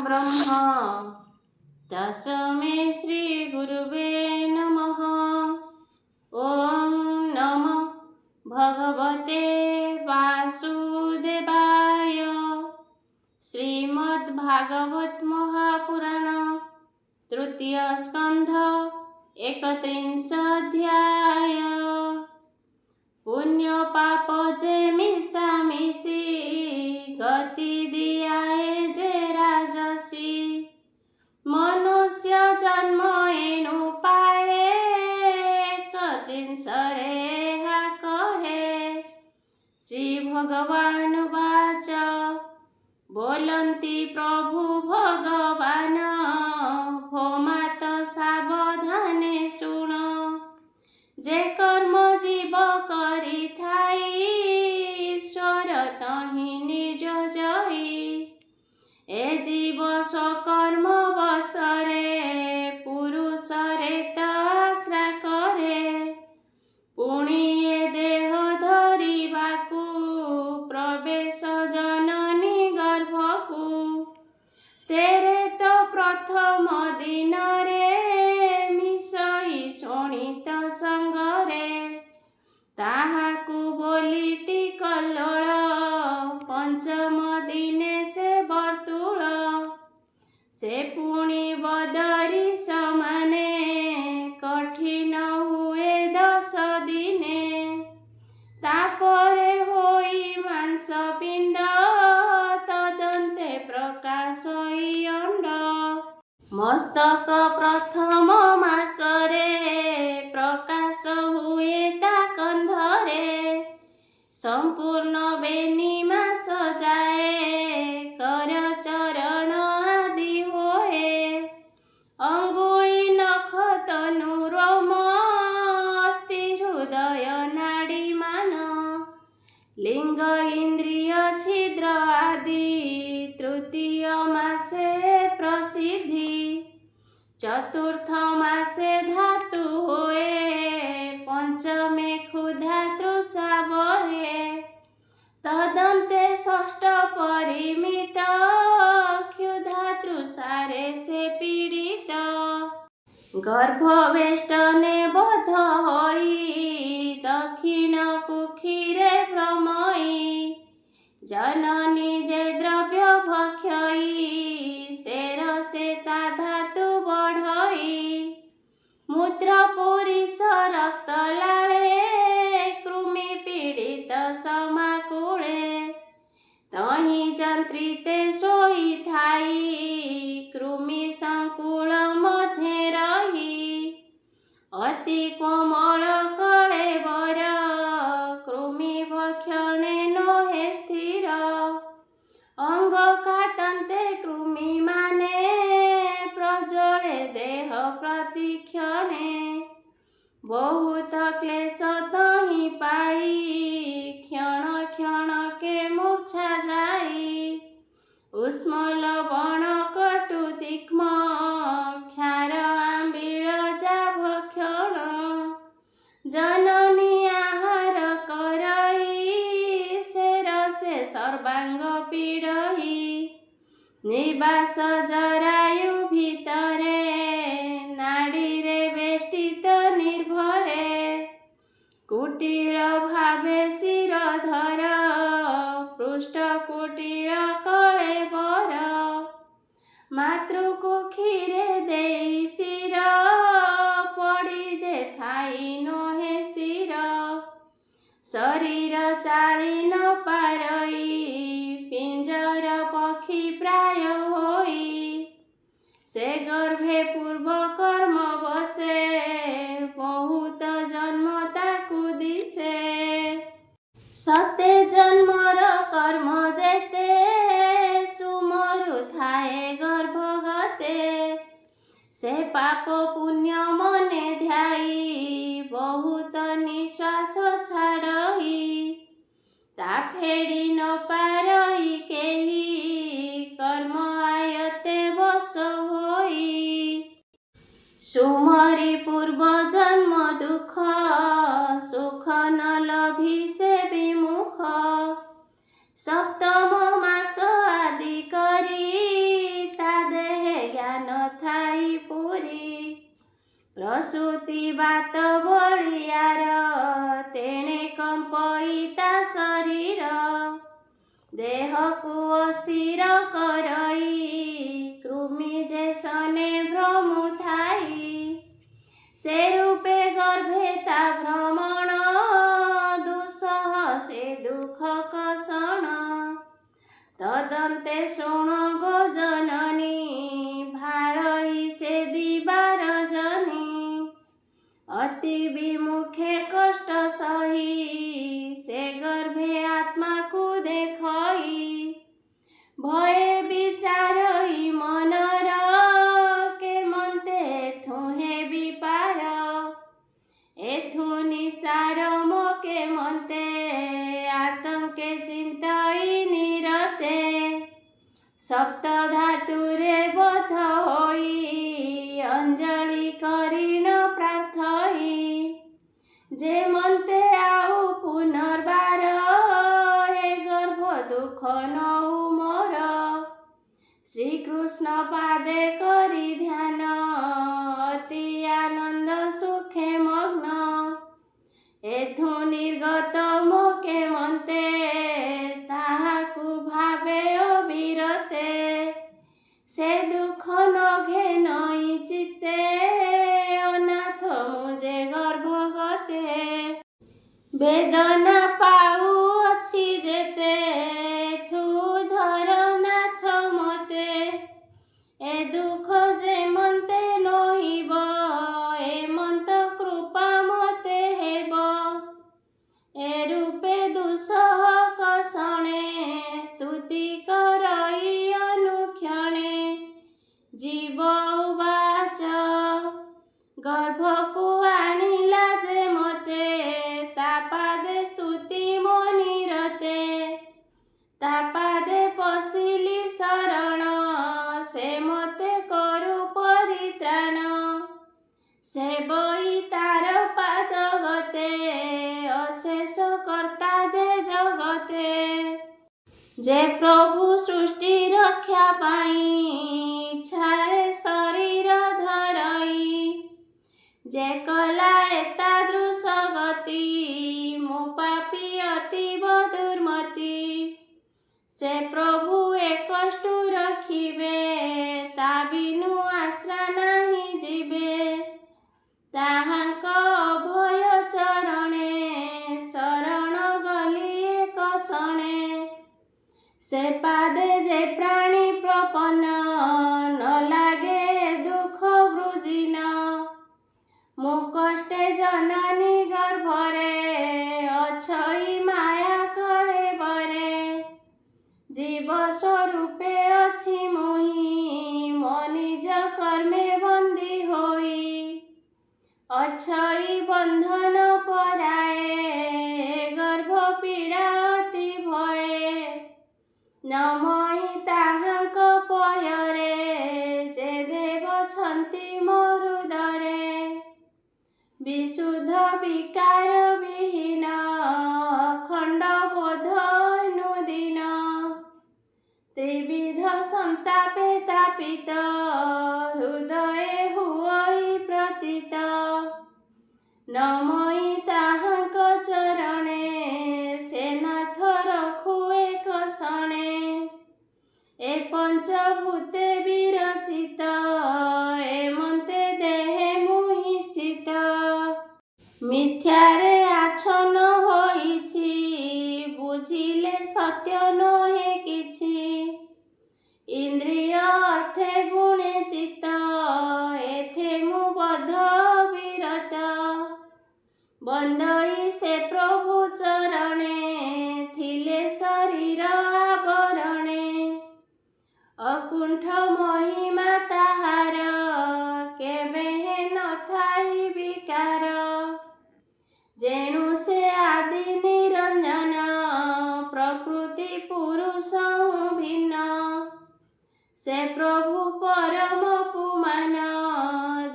ब्रह्म तस्मै श्रीगुरुवे नमः। ॐ नमो भगवते वासुदेवाय। श्रीमद्भागवत महापुराण तृतीय स्कंध 31 अध्याय। पुण्य पाप जे मिशामिशी गति दियाए जे राजसी। मनुष्य जन्म एणु पाए 31 हा कहे। श्री भगवान वाच बोलन्ति प्रभु भगवान भोमात सावधाने शुण। जे कर्म जीव करी थाई ईश्वर तहि निज जई। ए जीव स्वकर्म बसरे पुरुषरे त आश्रा करे। पुणी ए देह धरिबाकु प्रवेश जननी गर्भकु। सेरे तो प्रथम दिन रे मिसई शोणित संगरे। ताहाकु बोलिटी कल्लोळ पंचम दिने से बर्तुळ। से पुणी बदरी समाने कठिन हुए 10 दिने। तापरे होई मांस पिंड तदन्ते प्रकाशई अंड। मस्तक प्रथम मासरे प्रकाश हुए ता कंधरे। संपूर्ण बेनी मास जाए कर चरण आदि होए। अंगुली नख तनु रोम अस्थि हृदय नाड़ी मान। लिंग इंद्रिय छिद्र आदि तृतीय मासे प्रसिद्धि। चतुर्थ मासे धातु होए पंचमे क्षुधा तृषा बहे। तदन्ते षष्ठ परिमित क्षुधा तृषारे से पीड़ित। गर्भवेष्टने बध होई दक्षिण कुक्षीरे भ्रमई। जननी जे द्रव्य भक्षई शेरसे ता धातु बढ़ई। मूत्र पुरीष रक्त लाळे कृमि पीड़ित समाकुळे। तहि जंत्रिते सोई थाई कृमि संकुल मध्ये रही। अति कोमल कळेबर कृमि भक्षणे नोहे स्थिर। अंग काटन्ते कृमि माने प्रज्वले देह प्रतिक्षणे। बहुत क्लेश तहि पाई क्षण क्षण के मूर्छा जाई। उष्म लवण कटु तीक्ष्ण क्षार आंबिळ जा भक्षण। जननी आहार करई शेरसे सर्वांग पीड़ई। निवास जरायु भितरे नाड़ी रे वेष्टित निर्भरे। कुटीर भावे शिरधर पृष्ठ कुटीर कळेबर। मातृकुक्षीरे देई शिर पड़ी जे थाई नोहे स्थिर। शरीर चाली न पारई पिंजर पक्षी प्राय होई। से गर्भे पूर्व कर्म बसे बहुत जन्म ताकु दिसे। सते जन्मर कर्म जेते सुमरु थाए गर्भगते। से पाप पुण्य मने ध्याई बहुत निश्वास छाड़ई। ता फेड़ी न पारई केही कर्म आयते बस होई। सुमरी पूर्व जन्म दुख सुख न लभी से विमुख। सप्तम मास आदि करी ता नथाई पुरी प्रसूति बात बलियार तेणे कंपयिता शरीर देह को अस्थिर करई कृमि जे सने भ्रमु थाई से रूपे गर्भे ता भ्रमण दुसह से दुख कषण तदन्ते शुण गो जननी भाळई से दिबार जनी अति विमुखे कष्ट सही से गर्भे आत्मा को देखई भये विचारई मनर के मनते थुहे विपार एथु निस्तार मोके मनते आतंके चिंतई निरते सप्त धातुरे बध होई अंजलि करिण प्रार्थई जे मनते आउ पुनर्बार हे गर्भ दुख नऊ मोर श्रीकृष्ण पादे करी ध्यान अति आनंद सुखे मग्न एथु निर्गत मोके मनते ताहाकु भावे अविरते से दुख नघे नई चित्ते अनाथ मुझे गर्भगते वेदना पाऊ अछि जेते थु धरनाथ मते ए दुख जे मनते नहिब ए मन्त कृपा मते हेब ए रूपे दुसह कषणे स्तुति करई अनुक्षणे जीव उवाच गर्भको आनिला जे मते तापादे स्तुति मनिरते तापादे पशिली शरण से मते करु परित्राण से बई तार पाद गते अशेष कर्ता जे जगते जे प्रभु सृष्टि रक्षा पाई छारे शरीर धरई जे कला एतादृश गति मु पापी अतीव दुर्मति से प्रभु एकष्टु रखिबे ता बिनु आश्रा नाही जीवे ताहांक अभय चरणे शरण गली एक क्षणे से पादे जे प्राणी प्रपन्न न लागे दुख वृजिन मु कष्टे जननी गर्भरे अछई माया कळे बरे जीव स्वरूपे अछि मुहि मो निज कर्मे बंदी होई अछई बंधन पराए गर्भ पीड़ा अति भये नमई ताहांक पयरे जे देव छन्ति मो हृदरे विशुद्ध विकार विहीन अखण्ड बोध अनुदिन त्रिविध संतापे तापित हृदये हुई प्रतीत नमई ताहांक चरणे से नाथ रखु एक क्षणे ए पंचभूते विरचित ए मन्ते देहे मुहि स्थित मिथ्यारे आच्छन्न होइछि बुझिले सत्य नहे किछि इंद्रिय अर्थे गुणे चित्त एथे मु बद्ध विरत बंदई से प्रभु चरणे थिले शरीर आवरणे अकुंठ महिमा ताहार केबे न थाई विकार जेणु से आदि निरंजन प्रकृति पुरुष भिन्न से प्रभु परम पुमान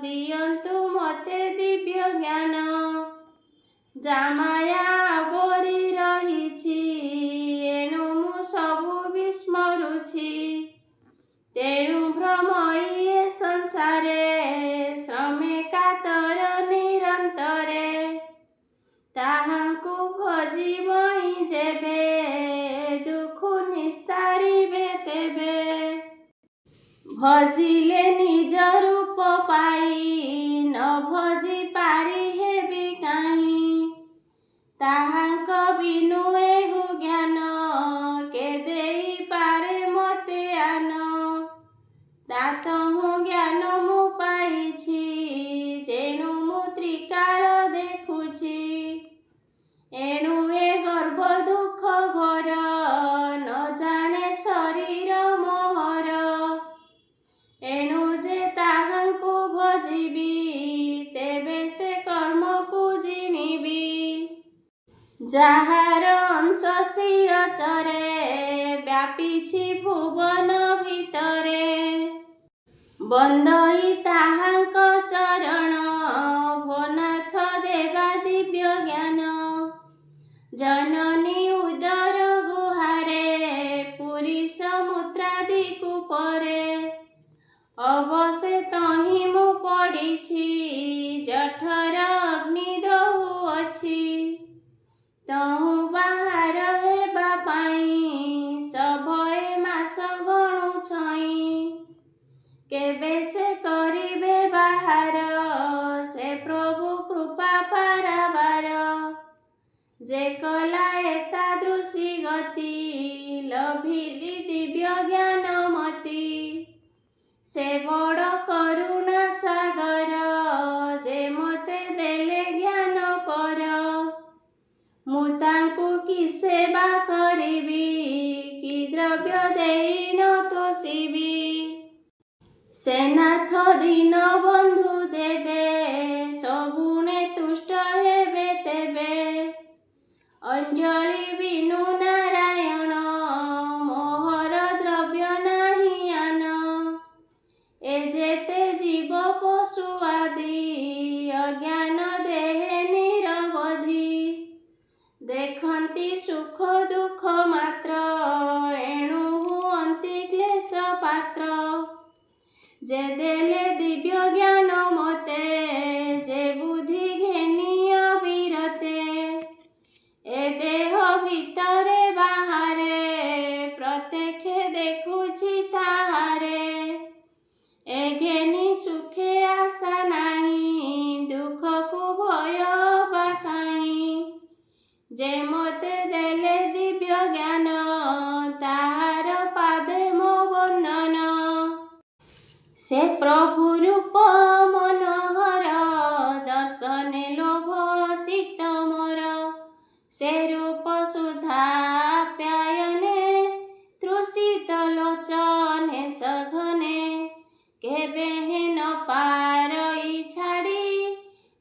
दियंतु मते दिव्य ज्ञान जामाया आवरी रहिछि एणु मु सबु विस्मरुछि तेणु भ्रमई ସଂସାରେ ଶ୍ରମେ କାତର ନିରନ୍ତରେ ତାହାଙ୍କୁ ଭଜିବଇ ଯେବେ ଦୁଃଖ ନିସ୍ତାରିବେ ତେବେ ଭଜିଲେ ନିଜ ରୂପ ପାଇ ନ ଭଜି ପାରି ହେବି କାହିଁ ତାହାଙ୍କ ବିନୁ ଏହୁ ଜ୍ଞାନ କେ ଦେଇ ପାରେ ମତେ ଆନ ତାତହୁଁ ଜ୍ଞାନ ମୁଁ ପାଇଛି ଯେଣୁ ମୁଁ ତ୍ରିକାଳ ଦେଖୁଛି ଏଣୁ ଏ ଗର୍ବ ଦୁଃଖ ଘୋର ନ ଜାଣେ ଶରୀର ମୋହର ଏଣୁ ଯେ ତାହାଙ୍କୁ ଭଜିବି ତେବେ ସେ କର୍ମକୁ ଜିଣିବି ଯାହାର ଅଂଶ ସ୍ଥିର ଚରେ ବ୍ୟାପିଛି ଭୁବନ ଭିତରେ ବନ୍ଦଇ ତାହାଙ୍କ ଚରଣ ଭୋନାଥ ଦେବା ଦିବ୍ୟ ଜ୍ଞାନ ଜନନୀ ଉଦର ଗୁହାରେ ପୁରୀ ସମୁଦ୍ରାଦି କୂପରେ ଅବଶେ ତହିଁ ମୁଁ ପଡ଼ିଛି ଜଠର ଅଗ୍ନି ଦହୁଅଛି ତହୁଁ ବାହାର ହେବା ପାଇଁ ସଭଏ ମାସ ଗଣୁଛଇଁ କେବେ ସେ କରିବେ ବାହାର ସେ ପ୍ରଭୁ କୃପା ପାରାବାର ଯେ କଲା ଏତାଦୃଶୀ ଗତି ଲଭିଲି ଦିବ୍ୟ ଜ୍ଞାନ ମତି ସେ ବଡ଼ କରୁଣା ସାଗର ଯେ ମତେ ଦେଲେ ଜ୍ଞାନ ପର ମୁଁ ତାଙ୍କୁ କି ସେବା କରିବି କି ଦ୍ରବ୍ୟ ଦେଇ ନ ତୋଷିବି ସେ ନାଥ ଦୀନ ବନ୍ଧୁ ଯେବେ ସଗୁଣେ ତୁଷ୍ଟ ହେବେ ତେବେ ଅଞ୍ଜଳି ବିନୁ ନାରାୟଣ ମୋହର ଦ୍ରବ୍ୟ ନାହିଁ ଆନ ଏ ଯେତେ ଜୀବ ପଶୁ ଆଦି ଅଜ୍ଞାନ ଦେହେ ନିରବଧି ଦେଖନ୍ତି ସୁଖ ଦୁଃଖ ମାତ୍ର ଏଣୁ ହୁଅନ୍ତି କ୍ଲେଶ ପାତ୍ର ଯେ ଦେଲେ ଦିବ୍ୟ ଜ୍ଞାନ ମତେ ଯେ ବୁଦ୍ଧି ଘେନିୟ ବିରତେ ଏ ଦେହ ଭିତରେ ବାହାରେ ପ୍ରତ୍ୟକ୍ଷ ଦେଖୁଛି ତାହାରେ ଏ ଘେନି ସୁଖେ ଆଶା ନାହିଁ ଦୁଃଖକୁ ଭୟ ବା କାହିଁ ଯେ ମତେ ଦେଲେ ଦିବ୍ୟ ଜ୍ଞାନ ତାହାର ପାଦେ ମୋ ବନ୍ଦନ ସେ ପ୍ରଭୁ ରୂପ ମନୋହର ଦର୍ଶନେ ଲୋଭ ଚିତ୍ତ ମୋର ସେ ରୂପ ସୁଧା ପ୍ୟାୟନେ ତୃଷିତ ଲୋଚନେ ସଘନେ କେବେ ହେନ ପାରଇ ଛାଡ଼ି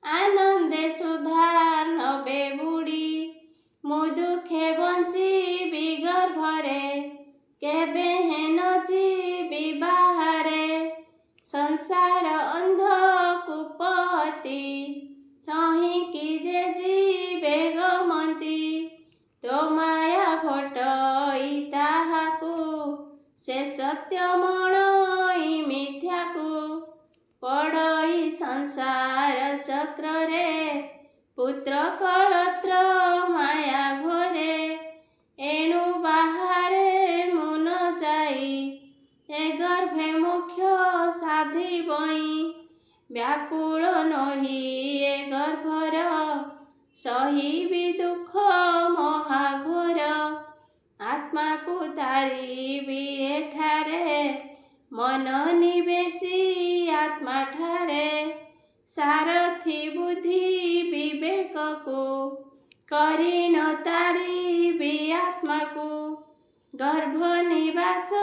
ଆନନ୍ଦେ ସୁଧା ନବେ ବୁଡ଼ି ମୁଁ ଦୁଃଖେ ବଞ୍ଚିବି ଗର୍ଭରେ କେବେ ହେନ ଯିବି ବାହାରେ ସଂସାର ଅନ୍ଧ କୂପତି ତହିଁକି ଯେ ଯିବେ ଗମନ୍ତି ତୋ ମାୟା ଘଟଇ ତାହାକୁ ସେ ସତ୍ୟ ମଣଇ ମିଥ୍ୟାକୁ ପଡ଼ଇ ସଂସାର ଚକ୍ରରେ ପୁତ୍ର କଳତ୍ର ମାୟା ଘୋରେ ଏଣୁ ବାହାରେ ମୁଁ ନ ଯାଇ ଏ ଗର୍ଭେ ମୁଖ୍ୟ ସାଧିବଇଁ ବ୍ୟାକୁଳ ନହି ଏ ଗର୍ଭର ସହିବି ଦୁଃଖ ମହାଘୋର ଆତ୍ମାକୁ ତାରିବି ଏଠାରେ ମନ ନିବେଶୀ ଆତ୍ମାଠାରେ ସାରଥି ବୁଦ୍ଧି ବିବେକକୁ କରି ନ ତାରିବି ଆତ୍ମାକୁ ଗର୍ଭ ନିବାସ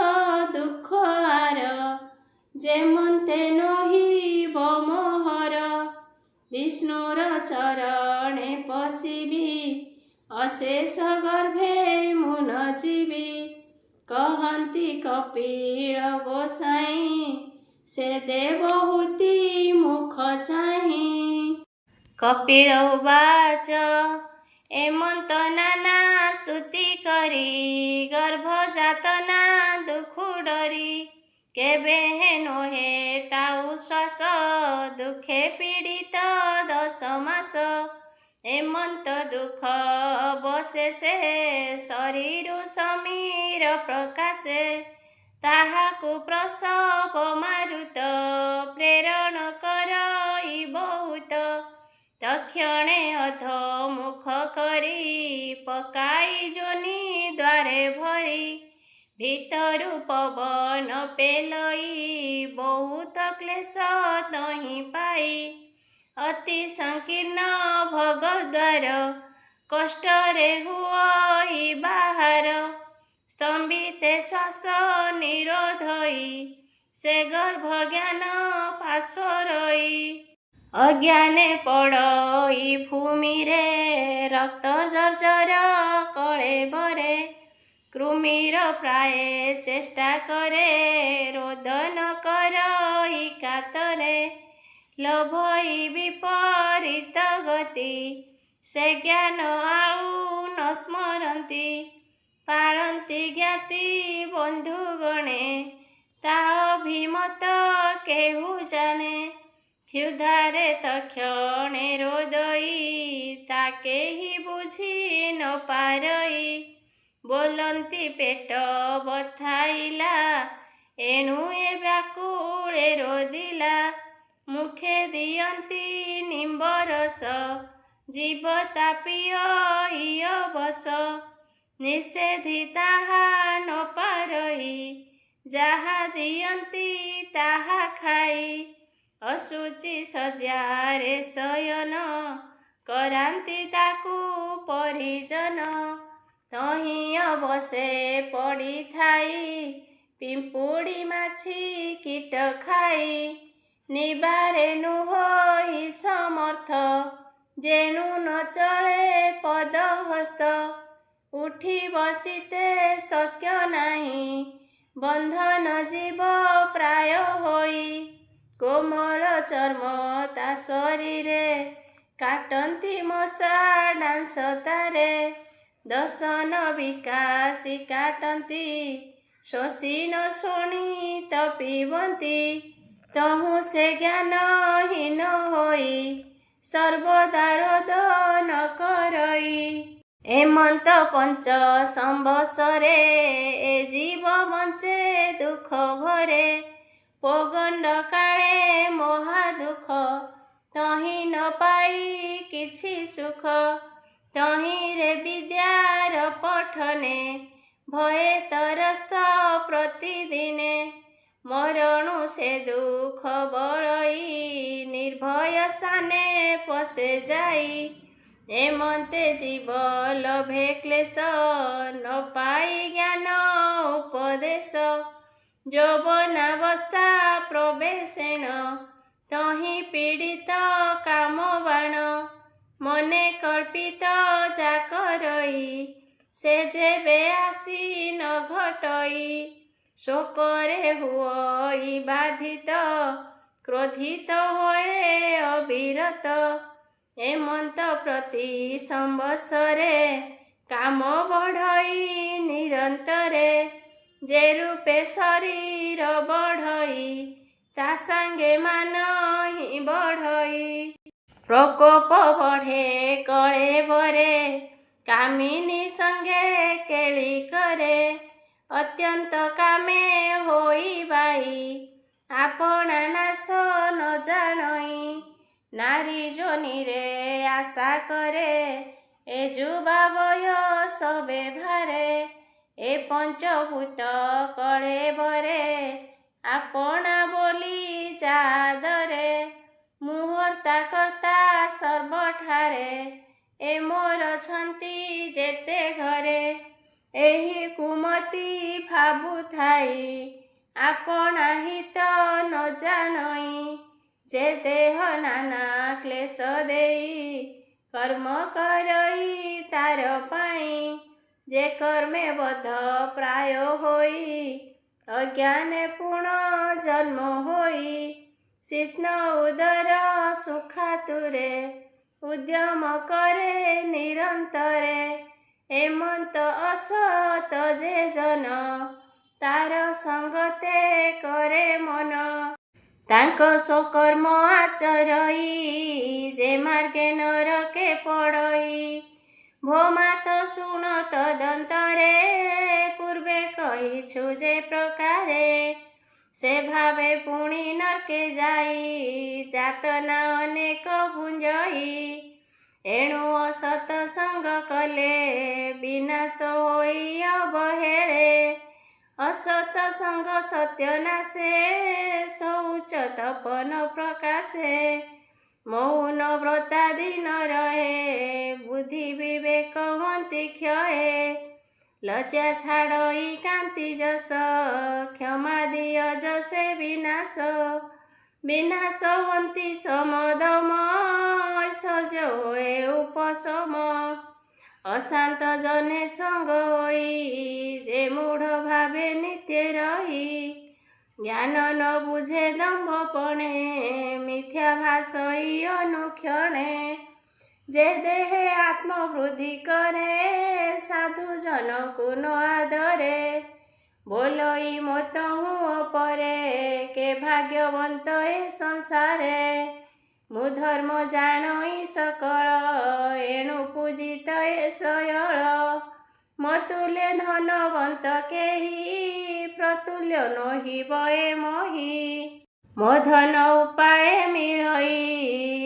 ଦୁଃଖ ଆର ଯେମନ୍ତେ ନହିବ ମୋହର ବିଷ୍ଣୁର ଚରଣେ ପଶିବି ଅଶେଷ ଗର୍ଭେ ମୁଁ ନ ଯିବି କହନ୍ତି କପିଳ ଗୋସାଇଁ ସେ ଦେବହୂତି ମୁଖ ଚାହିଁ କପିଳ ଉବାଚ ଏମନ୍ତ ନାନା ସ୍ତୁତି କରି ଗର୍ଭଜାତନା ଦୁଃଖ ଡରି କେବେ ନୋହେ ତାଉ ଶ୍ୱାସ ଦୁଃଖେ ପୀଡ଼ିତ 10 ମାସ। ଏମନ୍ତ ଦୁଃଖ ଅବଶେଷେ ଶରୀରୁ ସମୀର ପ୍ରକାଶେ। ତାହାକୁ ପ୍ରସବ ମାରୁତ ପ୍ରେରଣ କରଇ ବହୁତ। ତକ୍ଷଣେ ଅଧୋମୁଖ କରି ପକାଇ ଯୋନି ଦ୍ୱାରେ ଭରି। ଭିତରୁ ପବନ ପେଲଇ ବହୁତ କ୍ଲେଶ ତହିଁ ପାଇ। ଅତି ସଂକୀର୍ଣ୍ଣ ଭଗଦ୍ୱାର କଷ୍ଟରେ ହୁଅଇ ବାହାର। ସ୍ତମ୍ଭିତେ ଶ୍ୱାସ ନିରୋଧଇ ସେ ଗର୍ଭ ଜ୍ଞାନ ପାଶୋରଇ। ଅଜ୍ଞାନେ ପଡ଼ଇ ଭୂମିରେ ରକ୍ତ ଜର୍ଜର କଳେବରେ। କୃମିର ପ୍ରାୟ ଚେଷ୍ଟା କରେ ରୋଦନ କରଇ କାତରେ। ଲୋଭଇ ବିପରୀତ ଗତି ସେ ଜ୍ଞାନ ଆଉ ନ ସ୍ମରନ୍ତି। ପାଳନ୍ତି ଜ୍ଞାତି ବନ୍ଧୁଗଣେ ତା ଅଭିମତ କେହୁ ଜାଣେ। କ୍ଷୁଧାରେ ତକ୍ଷଣେ ରୋଦଇ ତା କେହି ବୁଝି ନ ପାରଇ। ବୋଲନ୍ତି ପେଟ ବଥାଇଲା ଏଣୁ ଏ ବ୍ୟାକୁଳେ ରୋଦିଲା। ମୁଖେ ଦିଅନ୍ତି ନିମ୍ବ ରସ ଜୀବ ତା ପିଅଇ ଅବଶ। ନିଷେଧି ତାହା ନ ପାରଇ ଯାହା ଦିଅନ୍ତି ତାହା ଖାଇ। ଅଶୁଚି ଶଯ୍ୟାରେ ଶୟନ କରାନ୍ତି ତାକୁ ପରିଜନ। ତହିଁ ଅବଶେ ପଡ଼ିଥାଇ ପିମ୍ପୁଡ଼ି ମାଛି କୀଟ ଖାଇ। ନିବାରେ ନୁହୋଇ ସମର୍ଥ ଯେଣୁ ନ ଚଳେ ପଦ ହସ୍ତ। ଉଠି ବସିତେ ଶକ୍ୟ ନାହିଁ ବନ୍ଧନ ଜୀବ ପ୍ରାୟ ହୋଇ। କୋମଳ ଚର୍ମ ତା ଶରୀରେ କାଟନ୍ତି ମଶା ଡାଂଶ ତାରେ। ଦଶନ ବିକାଶୀ କାଟନ୍ତି ଶୋଷି ନ ଶୁଣି ତପିବନ୍ତି। ତହୁଁ ସେ ଜ୍ଞାନହୀନ ହୋଇ ସର୍ବଦା ରୋଦନ କରଇ। ଏମନ୍ତ 5 ସମ୍ବତ୍ସରେ ଏ ଜୀବ ବଞ୍ଚେ ଦୁଃଖ ଘରେ। ପଗଣ୍ଡ କାଳେ ମହା ଦୁଃଖ ତହିଁ ନ ପାଇ କିଛି ସୁଖ। ତହିଁରେ ବିଦ୍ୟାର ପଠନେ ଭୟେ ତରସ୍ତ ପ୍ରତିଦିନେ। ମରଣୁ ସେ ଦୁଃଖ ବଳଇ ନିର୍ଭୟ ସ୍ଥାନେ ପଶେ ଯାଇ। ଏମନ୍ତେ ଜୀବ ଲଭେ କ୍ଲେଶ ନ ପାଇ ଜ୍ଞାନ ଉପଦେଶ। ଯୌବନାବସ୍ଥା ପ୍ରବେଶେଣ ତହିଁ ପୀଡ଼ିତ କାମ ବାଣ। ମନେ କଳ୍ପିତ ଚାକରଇ ସେ ଯେବେ ଆସି ନ ଘଟଇ। ଶୋକରେ ହୁଅଇ ବାଧିତ କ୍ରୋଧିତ ହୋଏ ଅବିରତ। ଏମନ୍ତ ପ୍ରତି ସମ୍ବତ୍ସରେ କାମ ବଢ଼ଇ ନିରନ୍ତରେ। ଯେ ରୂପେ ଶରୀର ବଢ଼ଇ ତା ସାଙ୍ଗେ ମାନ ହିଁ ବଢ଼ଇ। ପ୍ରକୋପ ବଢ଼େ କଳେବରେ କାମିନୀ ସଙ୍ଗେ କେଳି କରେ। ଅତ୍ୟନ୍ତ କାମେ ହୋଇ ବାଇ ଆପଣା ନାଶ ନ ଜାଣଇ। ନାରୀ ଯୋନିରେ ଆଶା କରେ ଏ ଯୁବା ବୟସ ବେଭାରେ। ଏ ପଞ୍ଚଭୂତ କଳେବରେ ଆପଣା ବୋଲି ଯାଦରେ। ମୁହୂର୍ତ୍ତା କର୍ତ୍ତା ସର୍ବଠାରେ ଏ ମୋର ଛନ୍ତି ଯେତେ ଘରେ। ଏହି କୁମତି ଭାବୁଥାଇ ଆପଣା ହିତ ନ ଜାଣଇ। ଯେ ଦେହ ନାନା କ୍ଲେଶ ଦେଇ କର୍ମ କରଇ ତାର ପାଇଁ। ଯେ କର୍ମେ ବଦ୍ଧ ପ୍ରାୟ ହୋଇ ଅଜ୍ଞାନେ ପୁଣ ଜନ୍ମ ହୋଇ। ଶିଶ୍ନ ଉଦର ସୁଖାତୁରେ ଉଦ୍ୟମ କରେ ନିରନ୍ତରେ। ଏମନ୍ତ ଅସତ ଯେ ଜନ ତାର ସଙ୍ଗତେ କରେ ମନ। ତାଙ୍କ ସ୍ୱକର୍ମ ଆଚରଇ ଯେ ମାର୍ଗେ ନରକେ ପଡ଼ଇ। ଭୋ ମାତ ଶୁଣ ତଦନ୍ତରେ ପୂର୍ବେ କହିଛୁ ଯେ ପ୍ରକାରେ। ସେ ଭାବେ ପୁଣି ନର୍କେ ଯାଇ ଯାତନା ଅନେକ ଭୁଞ୍ଜଇ। ଏଣୁ ଅସତ ସଙ୍ଗ କଲେ ବିନାଶ ହୋଇ ଅବହେଳେ। ଅସତ ସଙ୍ଗ ସତ୍ୟନାଶେ ଶୌଚ ତପନ ପ୍ରକାଶେ। ମୌନ ବ୍ରତାଦି ନ ରହେ ବୁଦ୍ଧି ବିବେକ ହୁଅନ୍ତି କ୍ଷୟେ। ଲଜ୍ଜା ଛାଡ଼ଇ କାନ୍ତି ଯଶ କ୍ଷମା ଦିଅଯଶେ ବିନାଶ। ବିନାଶ ହୁଅନ୍ତି ସମଦମ ଐଶ୍ୱର୍ଯ୍ୟ ହୁଏ ଉପଶମ। ଅଶାନ୍ତ ଜନେ ସଙ୍ଗ ହୋଇ ଯେ ମୂଢ଼ ଭାବେ ନିତ୍ୟ ରହି। ଜ୍ଞାନ ନ ବୁଝେ ଦମ୍ଭପଣେ ମିଥ୍ୟା ଭାଷଇ ଅନୁକ୍ଷଣେ। ଯେ ଦେହେ ଆତ୍ମବୃଦ୍ଧି କରେ ସାଧୁ ଜନକୁ ନ ଆଦରେ। ବୋଲଇ ମୋତ ହୁଅ ପରେ କେ ଭାଗ୍ୟବନ୍ତ ଏ ସଂସାରେ। ମୁଁ ଧର୍ମ ଜାଣଇ ସକଳ ଏଣୁ ପୂଜିତ ଏ ଶୟଳ। ମତୁଲ୍ୟ ଧନବନ୍ତ କେହି ପ୍ରତୁଲ୍ୟ ନୋହିବ ଏ ମହି। ମୋ ଧନ ଉପାଏ ମିଳଇ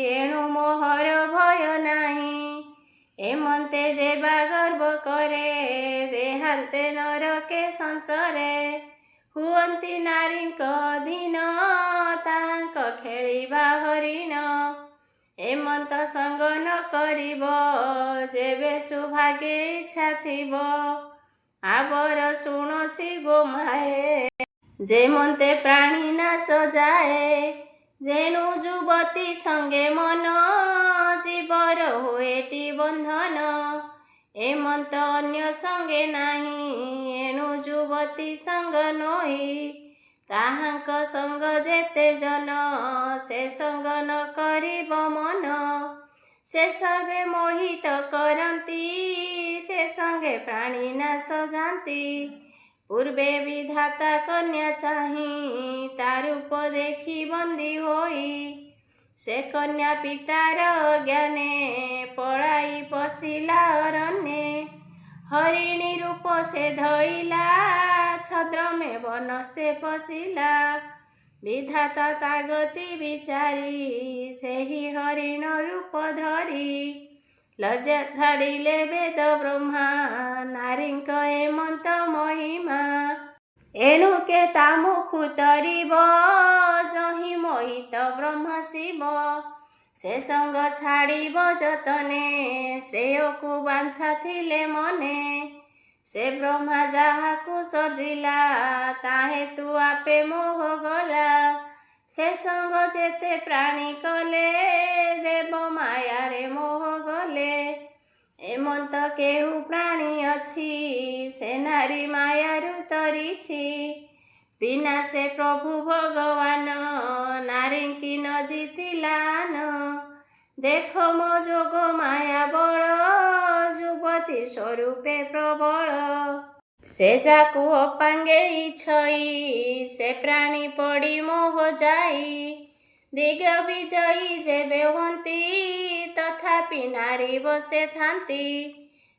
ଏଣୁ ମୋହର ଭୟ ନାହିଁ। ଏମନ୍ତେ ଯେ ବା ଗର୍ବ କରେ ଦେହାନ୍ତେ ନରକେ ସଂସାରେ। ହୁଅନ୍ତି ନାରୀଙ୍କ ଅଧୀନ ତାହାଙ୍କ ଖେଳିବା ହରିଣ। ଏମନ୍ତ ସଙ୍ଗ ନ କରିବ ଯେବେ ସୁଭାଗ୍ୟ ଇଚ୍ଛା ଥିବ। ଆବର ଶୁଣସି ଗୋମାଏ ଯେମନ୍ତେ ପ୍ରାଣୀ ନାଶ ଯାଏ। ଯେଣୁ ଯୁବତୀ ସଙ୍ଗେ ମନ ଜୀବର ହୁଏଟି ବନ୍ଧନ। ଏମନ୍ତ ଅନ୍ୟ ସଙ୍ଗେ ନାହିଁ ଏଣୁ ଯୁବତୀ ସଙ୍ଗ ନୋହି। ତାହାଙ୍କ ସଙ୍ଗ ଯେତେ ଜନ ସେ ସଙ୍ଗ ନ କରିବ ମନ। ସେ ସର୍ବେ ମୋହିତ କରନ୍ତି ସେ ସଙ୍ଗେ ପ୍ରାଣୀ ନାଶ ଯାନ୍ତି। ପୂର୍ବେ ବିଧାତା କନ୍ୟା ଚାହିଁ ତା ରୂପ ଦେଖି ବନ୍ଦୀ ହୋଇ। ସେ କନ୍ୟା ପିତାର ଅଜ୍ଞାନେ ପଳାଇ ପଶିଲା ଅରଣ୍ୟେ। ହରିଣୀ ରୂପ ସେ ଧଇଲା ଛଦ୍ରମେ ବନସ୍ତେ ପଶିଲା। ବିଧାତା ତା ଗତି ବିଚାରି ସେହି ହରିଣ ରୂପ ଧରି। ଲଜ୍ଜା ଛାଡ଼ିଲେ ବେଦ ବ୍ରହ୍ମା ନାରୀଙ୍କ ଏମନ୍ତ ମହିମା। ଏଣୁ କେ ତା ମୁଖୁ ତରିବ ଯହିଁ ମୋହିତ ବ୍ରହ୍ମ ଶିବ। ସେ ସଙ୍ଗ ଛାଡ଼ିବ ଯତନେ ଶ୍ରେୟକୁ ବାଞ୍ଛା ଥିଲେ ମନେ। ସେ ବ୍ରହ୍ମା ଯାହାକୁ ସର୍ଜିଲା ତା ହେତୁ ଆପେ ମୋହ ଗଲା। ସେ ସଙ୍ଗ ଯେତେ ପ୍ରାଣୀ କଲେ ଦେବ ମାୟାରେ ମୋହ ଗଲେ। ଏମନ୍ତ କେହୁ ପ୍ରାଣୀ ଅଛି ସେ ନାରୀ ମାୟାରୁ ତରିଛି। ବିନା ସେ ପ୍ରଭୁ ଭଗବାନ ନାରୀଙ୍କି ନ ଜିତିଲାନ। ଦେଖ ମୋ ଯୋଗ ମାୟା ବଳ ଯୁବତୀ ସ୍ୱରୂପେ ପ୍ରବଳ। ସେ ଯାକୁ ଅପାଙ୍ଗେଇ ଛଇ ସେ ପ୍ରାଣୀ ପଡ଼ି ମୋହ ଯାଇ। ଦିଗ ବିଜୟୀ ଯେବେ ହୁଅନ୍ତି ତଥାପି ନାରୀ ବସେ ଥାନ୍ତି।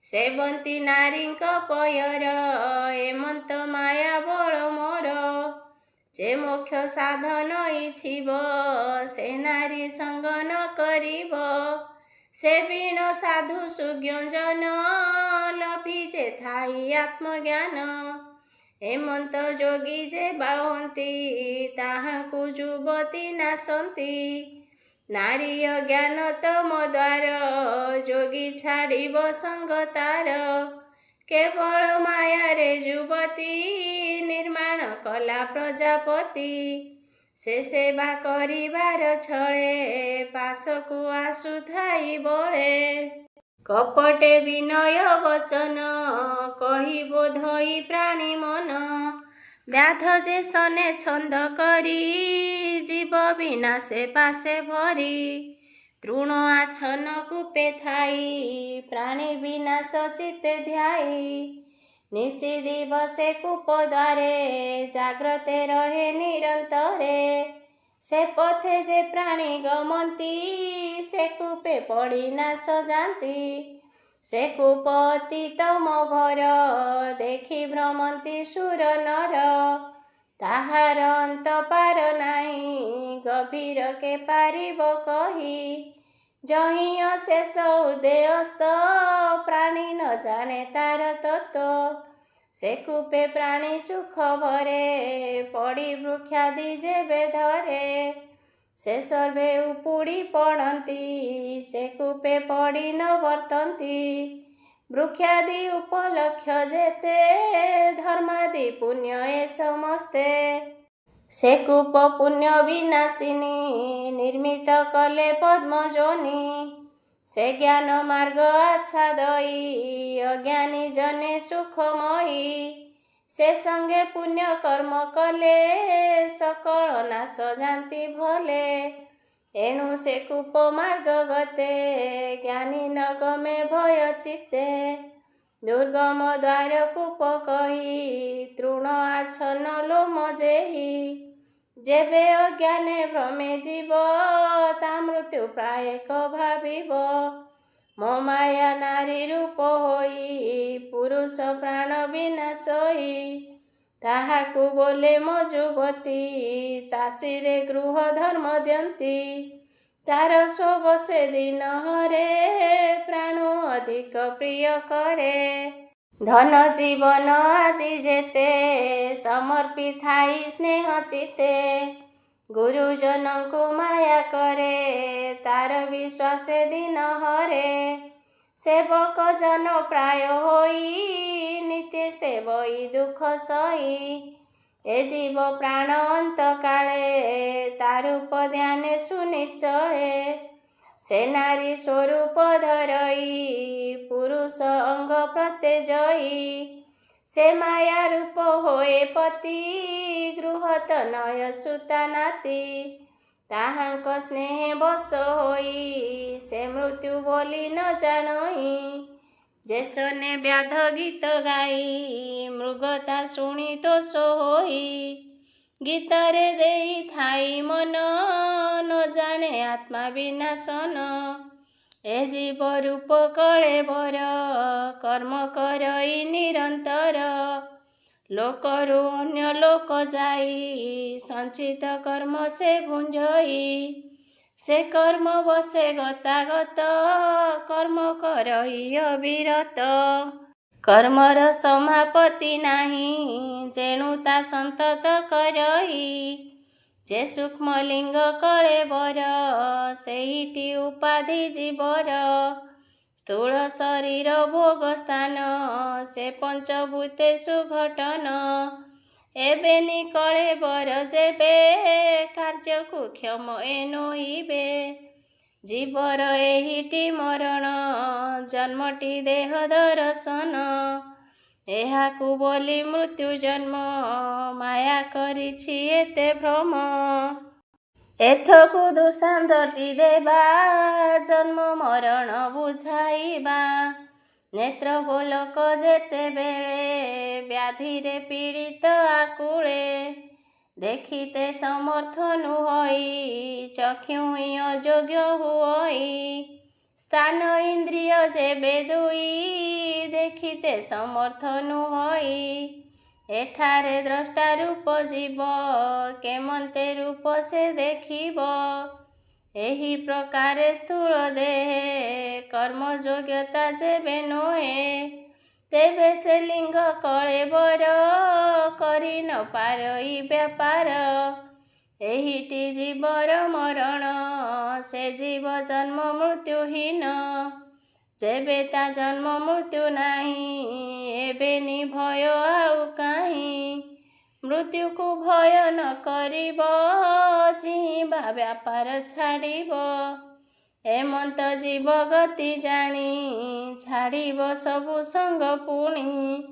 ସେବନ୍ତୀ ନାରୀଙ୍କ ପୟର ଏମନ୍ତ ମାୟା ବଳ ମୋର। ଯେ ମୋକ୍ଷ ସାଧନ ଇଛିବ ସେ ନାରୀ ସଙ୍ଗ ନ କରିବ। ସେ ବିଣ ସାଧୁ ସୁଜ୍ଞଜନ ଲଭି ଯେ ଥାଇ ଆତ୍ମଜ୍ଞାନ। ଏମନ୍ତ ଯୋଗୀ ଯେ ବାହୁନ୍ତି ତାହାଙ୍କୁ ଯୁବତୀ ନାଶନ୍ତି। ନାରୀ ଅଜ୍ଞାନ ତମ ଦ୍ୱାର ଯୋଗୀ ଛାଡ଼ିବ ସଙ୍ଗ ତାର। କେବଳ ମାୟାରେ ଯୁବତୀ ନିର୍ମାଣ କଲା ପ୍ରଜାପତି। ସେ ସେବା କରିବାର ଛଳେ ପାଶକୁ ଆସୁଥାଇ ବଳେ। କପଟେ ବିନୟ ବଚନ କହି ବୋଧଇ ପ୍ରାଣୀ ମନ। ବ୍ୟାଧ ଯେ ସନେ ଛନ୍ଦ କରି ଜୀବ ବିନାଶେ ପାଶେ ଭରି। ତୃଣ ଆଚ୍ଛନ୍ନ କୂପେ ଥାଇ ପ୍ରାଣୀ ବିନାଶ ଚିତ୍ତେ ଧ୍ୟାଇ। ନିଶି ଦିବସେ କୂପ ଦ୍ୱାରେ ଜାଗ୍ରତେ ରହେ ନିରନ୍ତରେ। ସେ ପଥେ ଯେ ପ୍ରାଣୀ ଗମନ୍ତି, ସେ କୂପେ ପଡ଼ି ନାଶ ଯାନ୍ତି। ସେ କୂପ ଅତି ତମ ଘର, ଦେଖି ଭ୍ରମନ୍ତି ସୁର ନର। ତାହାର ଅନ୍ତ ପାର ନାହିଁ, ଗଭୀର କେ ପାରିବ କହି। ଯହିଁ ଅଶେଷ ଉଦୟସ୍ତ, ପ୍ରାଣୀ ନ ଜାଣେ ତାର ତତ୍ତ୍ୱ। ସେ କୂପେ ପ୍ରାଣୀ ସୁଖ ଭରେ, ପଡ଼ି ବୃକ୍ଷାଦି ଯେବେ ଧରେ। ସେ ସର୍ବେ ଉପୁଡ଼ି ପଡ଼ନ୍ତି, ସେ କୂପେ ପଡ଼ି ନ ବର୍ତ୍ତନ୍ତି। ବୃକ୍ଷାଦି ଉପଲକ୍ଷ ଯେତେ, ଧର୍ମାଦି ପୁଣ୍ୟ ଏ ସମସ୍ତେ। ସେ କୂପ ପୁଣ୍ୟ ବିନାଶିନୀ, ନିର୍ମିତ କଲେ ପଦ୍ମ ଯୋନି। ସେ ଜ୍ଞାନ ମାର୍ଗ ଆଚ୍ଛାଦଇ, ଅଜ୍ଞାନୀ ଜନେ ସୁଖମୟୀ। ସେ ସଙ୍ଗେ ପୁଣ୍ୟ କର୍ମ କଲେ, ସକଳ ନାଶ ଯାନ୍ତି ଭଲେ। ଏଣୁ ସେ କୂପ ମାର୍ଗ ଗତେ, ଜ୍ଞାନୀ ନ ଗମେ ଭୟ ଚିତ୍ତେ। ଦୁର୍ଗମ ଦ୍ୱାର କୂପ କହି, ତୃଣ ଆଚ୍ଛନ୍ନ ଲୋମ ଯେହି। ଯେବେ ଅଜ୍ଞାନେ ଭ୍ରମେ ଯିବ, ତା ମୃତ୍ୟୁ ପ୍ରାୟକ ଭାବିବ। ମୋ ମାୟା ନାରୀ ରୂପ ହୋଇ, ପୁରୁଷ ପ୍ରାଣ ବିନାଶଇ। ତାହାକୁ ବୋଲେ ମୋ ଯୁବତୀ, ତାସିରେ ଗୃହ ଧର୍ମ ଦିଅନ୍ତି। ତାର ଶୋଭ ସେ ଦିନ ହରେ, ପ୍ରାଣ ଅଧିକ ପ୍ରିୟ କରେ। ଧନ ଜୀବନ ଆଦି ଯେତେ, ସମର୍ପି ଥାଇ ସ୍ନେହ ଚିତେ। ଗୁରୁଜନଙ୍କୁ ମାୟା କରେ, ତାର ବିଶ୍ୱାସ ଦିନ ହରେ। ସେବକ ଜନ ପ୍ରାୟ ହୋଇ, ନିତ୍ୟ ସେବଇ ଦୁଃଖ ସହି। ଏ ଜୀବ ପ୍ରାଣ ଅନ୍ତ କାଳେ, ତା ରୂପ ଧ୍ୟାନେ ସୁନିଶ୍ଚଳେ। ସେ ନାରୀ ସ୍ୱରୂପ ଧରଇ, ପୁରୁଷ ଅଙ୍ଗ ପ୍ରତ୍ୟଜଇ। ସେ ମାୟା ରୂପ ହୋଏ ପତି, ଗୃହ ତନୟ ସୁତା ନାତି। ତାହାଙ୍କ ସ୍ନେହେ ବଶ ହୋଇ, ସେ ମୃତ୍ୟୁ ବୋଲି ନ ଜାଣଇ। ଯେ ଶନେ ବ୍ୟାଧ ଗୀତ ଗାଇ, ମୃଗତା ଶୁଣି ତୋଷ ହୋଇ। ଗୀତରେ ଦେଇ ଥାଇ ମନ, ନ ଜାଣେ ଆତ୍ମା ବିନାଶନ। ଏ ଜୀବ ରୂପ କଳେବର, କର୍ମ କରଇ ନିରନ୍ତର। ଲୋକରୁ ଅନ୍ୟ ଲୋକ ଯାଇ, ସଞ୍ଚିତ କର୍ମ ସେ ଭୁଞ୍ଜଇ। ସେ କର୍ମ ବସେ ଗତାଗତ, କର୍ମ କରଇ ଅବିରତ। କର୍ମର ସମାପତି ନାହିଁ, ଯେଣୁ ତା ସନ୍ତତ କରଇ। ଯେ ସୂକ୍ଷ୍ମ ଲିଙ୍ଗ କଳେବର, ସେହିଟି ଉପାଧି ଜୀବର। ସ୍ଥୂଳ ଶରୀର ଭୋଗ ସ୍ଥାନ, ସେ ପଞ୍ଚଭୂତେ ସୁଘଟନ। ଏବେ ନିକଳେବର ଯେବେ, କାର୍ଯ୍ୟକୁ କ୍ଷମ ଏ ନୋଇବେ। ଜୀବର ଏହିଟି ମରଣ, ଜନ୍ମଟି ଦେହ ଦର୍ଶନ। ଏହାକୁ ବୋଲି ମୃତ୍ୟୁ ଜନ୍ମ, ମାୟା କରିଛି ଏତେ ଭ୍ରମ। ଏଥକୁ ଦୃଷ୍ଟାନ୍ତଟି ଦେବା, ଜନ୍ମ ମରଣ ବୁଝାଇବା। ନେତ୍ର ଗୋଲକ ଯେତେବେଳେ, ବ୍ୟାଧିରେ ପୀଡ଼ିତ ଆକୁଳେ। ଦେଖିତେ ସମର୍ଥ ନୁହଇ, ଚକ୍ଷୁ ଅଯୋଗ୍ୟ ହୁଅଇ। ସ୍ଥାନ ଇନ୍ଦ୍ରିୟ ଯେବେ ଦୁଇ, ଦେଖିତେ ସମର୍ଥ ନୁହଇ। ଏଠାରେ ଦ୍ରଷ୍ଟା ରୂପ ଜୀବ, କେମନ୍ତେ ରୂପ ସେ ଦେଖିବ। ଏହି ପ୍ରକାରେ ସ୍ଥୂଳ ଦେହେ, କର୍ମ ଯୋଗ୍ୟତା ଯେବେ ନୋଏ। ତେବେ ସେ ଲିଙ୍ଗ କଳେବର, କରି ନ ପାରଇ ବ୍ୟାପାର। ଏହିଟି ଜୀବର ମରଣ, ସେ ଜୀବ ଜନ୍ମ ମୃତ୍ୟୁହୀନ। ଯେବେ ତା ଜନ୍ମ ମୃତ୍ୟୁ ନାହିଁ, ଏବେ ନିର୍ଭୟ ଆଉ କାହିଁ। ମୃତ୍ୟୁକୁ ଭୟ ନ କରିବ, ଜୀବା ବ୍ୟାପାର ଛାଡ଼ିବ। ଏମନ୍ତ ଜୀବ ଗତି ଜାଣି, ଛାଡ଼ିବ ସବୁ ସଙ୍ଗ ପୁଣି।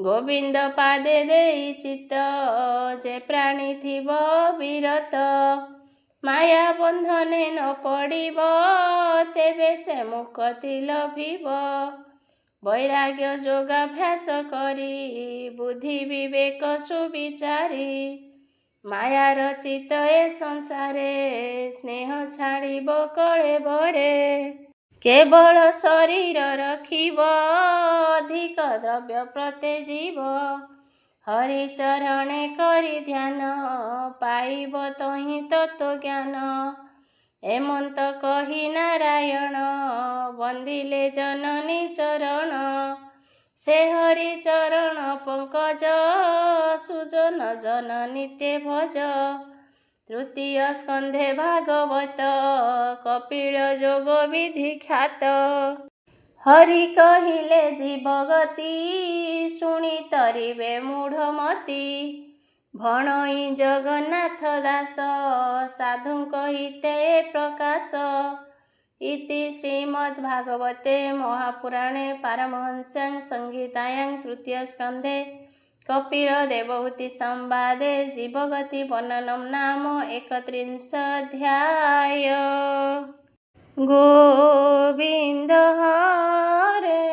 ଗୋବିନ୍ଦ ପାଦେ ଦେଇ ଚିତ୍ତ, ଯେ ପ୍ରାଣୀ ଥିବ ବିରତ। ମାୟା ବନ୍ଧନେ ନ ପଡ଼ିବ, ତେବେ ସେ ମୁକ୍ତି ଲଭିବ। ବୈରାଗ୍ୟ ଯୋଗାଭ୍ୟାସ କରି, ବୁଦ୍ଧି ବିବେକ ସୁବିଚାରି। ମାୟା ରଚିତ ଏ ସଂସାରେ ସ୍ନେହ ଛାଡ଼ିବ କଳେବରେ। କେବଳ ଶରୀର ରଖିବ ଅଧିକ ଦ୍ରବ୍ୟ ପ୍ରତେ ଜୀବ। ହରିଚରଣେ କରି ଧ୍ୟାନ ପାଇବ ତହିଁ ତତ୍ତ୍ୱଜ୍ଞାନ। ଏମନ୍ତ କହି ନାରାୟଣ ବନ୍ଦିଲେ ଜନନୀ ଚରଣ। ସେ ହରିଚରଣ ପଙ୍କଜ ସୁଜନ ଜନ ନିତ୍ୟ ଭଜ। ତୃତୀୟ ସ୍କନ୍ଧେ ଭାଗବତ କପିଳ ଯୋଗ ବିଧି ଖ୍ୟାତ। ହରି କହିଲେ ଜୀବ ଗତି ଶୁଣି ତରିବେ ମୂଢ଼ମତି। ଭଣଇ ଜଗନ୍ନାଥ ଦାସ ସାଧୁଙ୍କ ହିତେ ପ୍ରକାଶ। ଇତି ଶ୍ରୀମଦ୍ଭାଗବତେ ମହାପୁରାଣେ ପାରମହଂସ୍ୟାଂ ସଂହିତାୟାଂ ତୃତୀୟ ସ୍କନ୍ଧେ କପିଳ ଦେବହୂତି ସମ୍ବାଦେ ଜୀବଗତି ବର୍ଣ୍ଣନମ୍ ନାମ 31 ଗୋବିନ୍ଦ ହରେ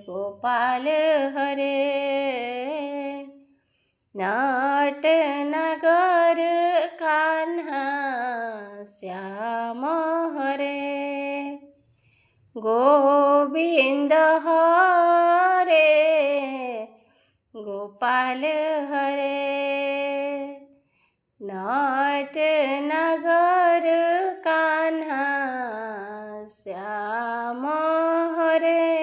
ଗୋପାଳ ହରେ नाट नगर कान्हा श्याम हरे। गोविंद हरे गोपाल हरे नाट नगर कान्हा श्याम हरे।